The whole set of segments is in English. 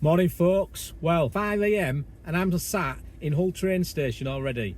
Morning folks, well 5 AM and I'm sat in Hull train station already.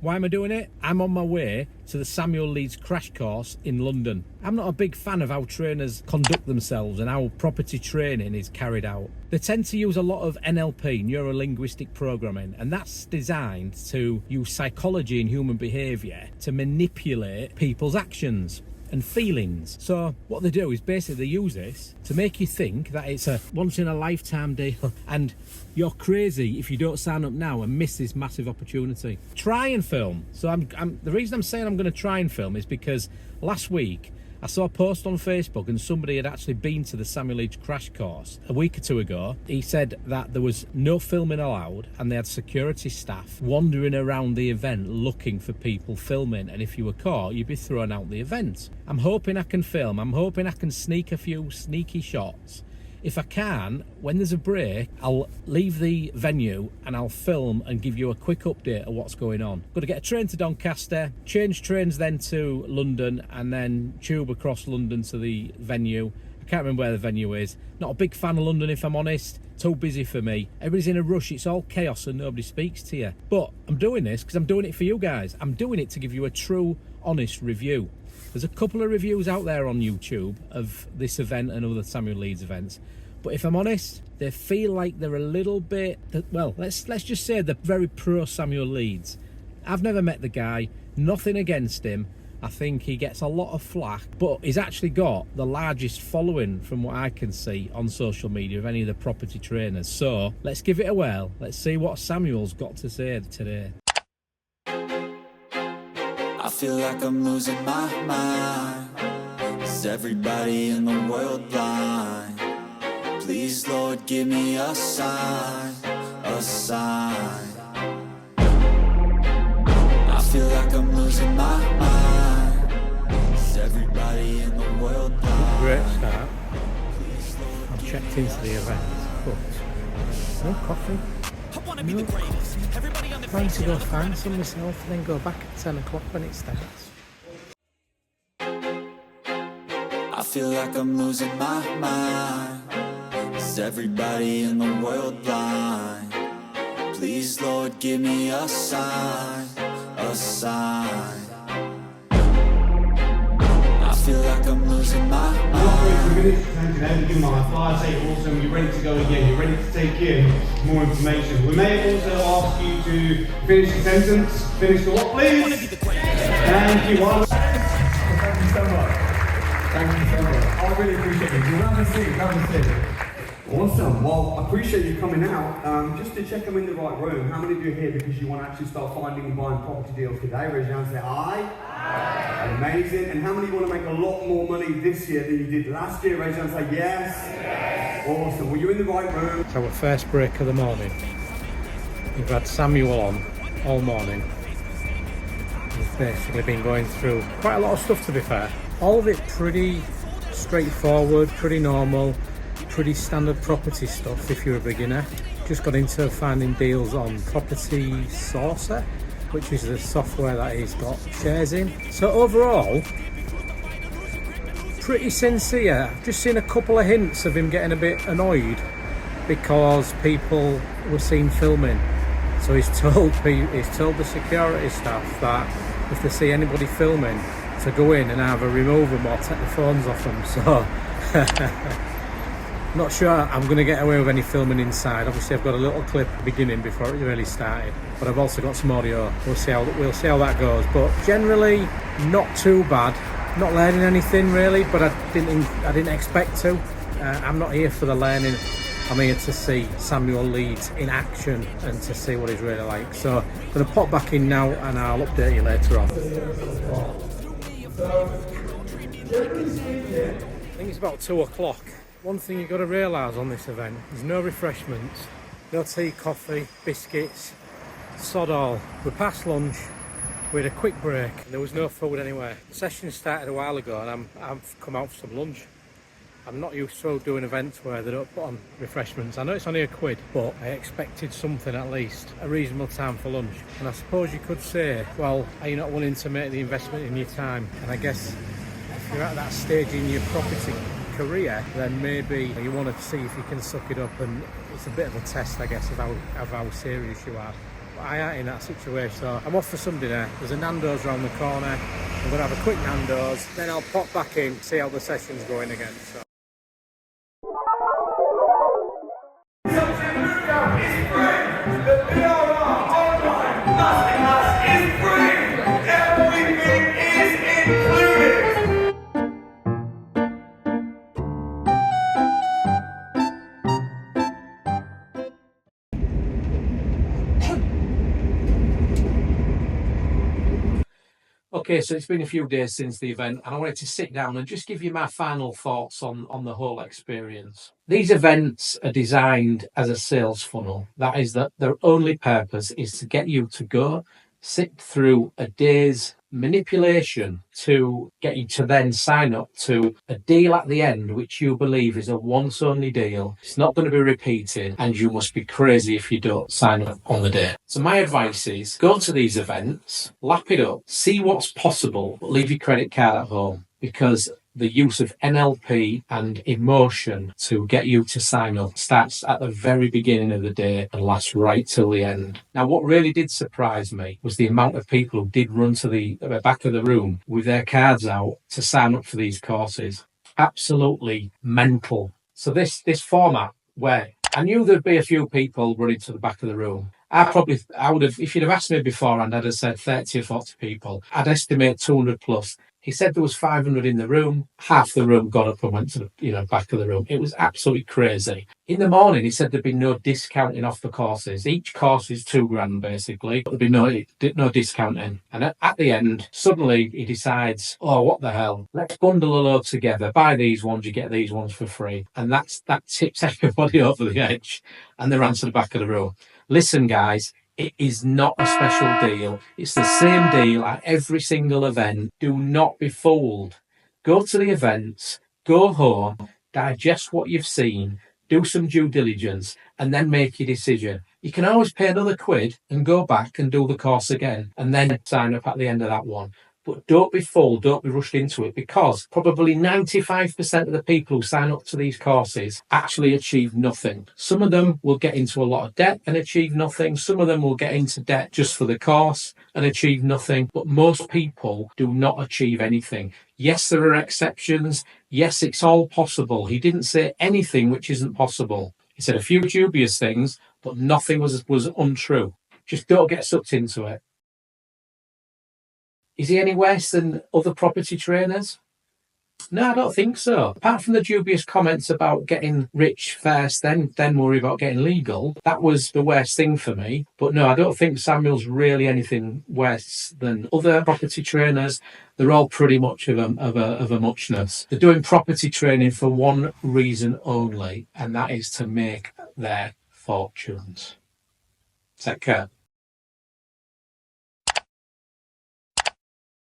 Why am I doing it? I'm on my way to the Samuel Leeds crash course in London. I'm not a big fan of how trainers conduct themselves and how property training is carried out. They tend to use a lot of NLP, neuro-linguistic programming, and that's designed to use psychology and human behaviour to manipulate people's actions and feelings. So what they do is basically they use this to make you think that it's a once in a lifetime deal and you're crazy if you don't sign up now and miss this massive opportunity. Try and film. So I'm the reason I'm saying I'm going to try and film is because last week I saw a post on Facebook and somebody had actually been to the Samuel Leeds crash course a week or two ago. He said that there was no filming allowed and they had security staff wandering around the event looking for people filming, and if you were caught you'd be thrown out the event. I'm hoping I can film. I'm hoping I can sneak a few sneaky shots. If I can, when there's a break, I'll leave the venue and I'll film and give you a quick update of what's going on. Got to get a train to Doncaster, change trains then to London, and then tube across London to the venue. I can't remember where the venue is. Not a big fan of London, if I'm honest. Too busy for me. Everybody's in a rush. It's all chaos and nobody speaks to you. But I'm doing this because I'm doing it for you guys. I'm doing it to give you a true, honest review. There's a couple of reviews out there on YouTube of this event and other Samuel Leeds events. But if I'm honest, they feel like they're a little bit, well, let's just say they're very pro Samuel Leeds. I've never met the guy, nothing against him. I think he gets a lot of flack, but he's actually got the largest following from what I can see on social media of any of the property trainers. So let's give it a whirl. Let's see what Samuel's got to say today. I feel like I'm losing my mind. Is everybody in the world blind? Please, Lord, give me a sign, a sign. I feel like I'm losing my mind. Is everybody in the world blind? Great start. I'm checked into the event, but no coffee. No coffee. Trying to go find some myself and then go back at 10 o'clock when it starts. I feel like I'm losing my mind. Is everybody in the world blind? Please, Lord, give me a sign, a sign. I feel like I'm losing my mind. We're going to take today, my fire say also you're ready to go again, you're ready to take in more information. We may also ask you to finish the sentence. Finish the what, please? Thank you. Thank you so much. Thank you so much. I really appreciate it. Have a seat. Awesome. Well, I appreciate you coming out. Just to check I'm in the right room, how many of you are here because you want to actually start finding and buying property deals today? Raise your hand and say aye. Aye. Amazing. And how many want to make a lot more money this year than you did last year? Raise your hand and say yes. Yes. Awesome. Well, you're in the right room. So our first break of the morning. We've had Samuel on all morning. He's basically been going through quite a lot of stuff, to be fair. All of it pretty straightforward, pretty normal. Pretty standard property stuff if you're a beginner. Just got into finding deals on Property Sourcer, which is the software that he's got shares in. So overall, pretty sincere. I've just seen a couple of hints of him getting a bit annoyed because people were seen filming. So he's told the security staff that if they see anybody filming to go in and either remove them or take the phones off them. So not sure I'm going to get away with any filming inside. Obviously I've got a little clip at the beginning before it really started, but I've also got some audio. We'll see how that goes, but generally not too bad. Not learning anything really, but I didn't expect to. I'm not here for the learning. I'm here to see Samuel Leeds in action and to see what he's really like. So I'm going to pop back in now and I'll update you later on. I think it's about 2 o'clock. One thing you've got to realise on this event, there's no refreshments, no tea, coffee, biscuits, sod all. We're past lunch, we had a quick break, and there was no food anywhere. The session started a while ago and I've come out for some lunch. I'm not used to doing events where they don't put on refreshments. I know it's only £1, but I expected something at least, a reasonable time for lunch. And I suppose you could say, well, are you not willing to make the investment in your time? And I guess if you're at that stage in your property career, then maybe you want to see if you can suck it up, and it's a bit of a test, I guess, of how serious you are. But I ain't in that situation, so I'm off for some dinner. There's a Nando's around the corner. I'm going to have a quick Nando's, then I'll pop back in, see how the session's going again. So. Okay, so it's been a few days since the event, and I wanted to sit down and just give you my final thoughts on the whole experience. These events are designed as a sales funnel. That is, that their only purpose is to get you to go sit through a day's manipulation to get you to then sign up to a deal at the end, which you believe is a once only deal. It's not going to be repeated, and you must be crazy if you don't sign up on the day. So my advice is go to these events, lap it up, see what's possible, but leave your credit card at home, because the use of NLP and emotion to get you to sign up starts at the very beginning of the day and lasts right till the end. Now, what really did surprise me was the amount of people who did run to the back of the room with their cards out to sign up for these courses. Absolutely mental. So this format, where I knew there'd be a few people running to the back of the room, I would have, if you'd have asked me beforehand, I'd have said 30 or 40 people. I'd estimate 200 plus. He said there was 500 in the room. Half the room got up and went to the back of the room. It was absolutely crazy. In the morning, he said there'd be no discounting off the courses. Each course is $2,000 basically, but there'd be no discounting. And at the end, suddenly he decides, oh, what the hell? Let's bundle a load together. Buy these ones, you get these ones for free. And that tips everybody over the edge, and they ran to the back of the room. Listen, guys. It is not a special deal. It's the same deal at every single event. Do not be fooled. Go to the events, go home, digest what you've seen, do some due diligence, and then make your decision. You can always pay another £1 and go back and do the course again, and then sign up at the end of that one. But don't be fooled, don't be rushed into it, because probably 95% of the people who sign up to these courses actually achieve nothing. Some of them will get into a lot of debt and achieve nothing. Some of them will get into debt just for the course and achieve nothing. But most people do not achieve anything. Yes, there are exceptions. Yes, it's all possible. He didn't say anything which isn't possible. He said a few dubious things, but nothing was untrue. Just don't get sucked into it. Is he any worse than other property trainers? No, I don't think so. Apart from the dubious comments about getting rich first, then worry about getting legal, that was the worst thing for me. But no, I don't think Samuel's really anything worse than other property trainers. They're all pretty much of a muchness. They're doing property training for one reason only, and that is to make their fortunes. Take care.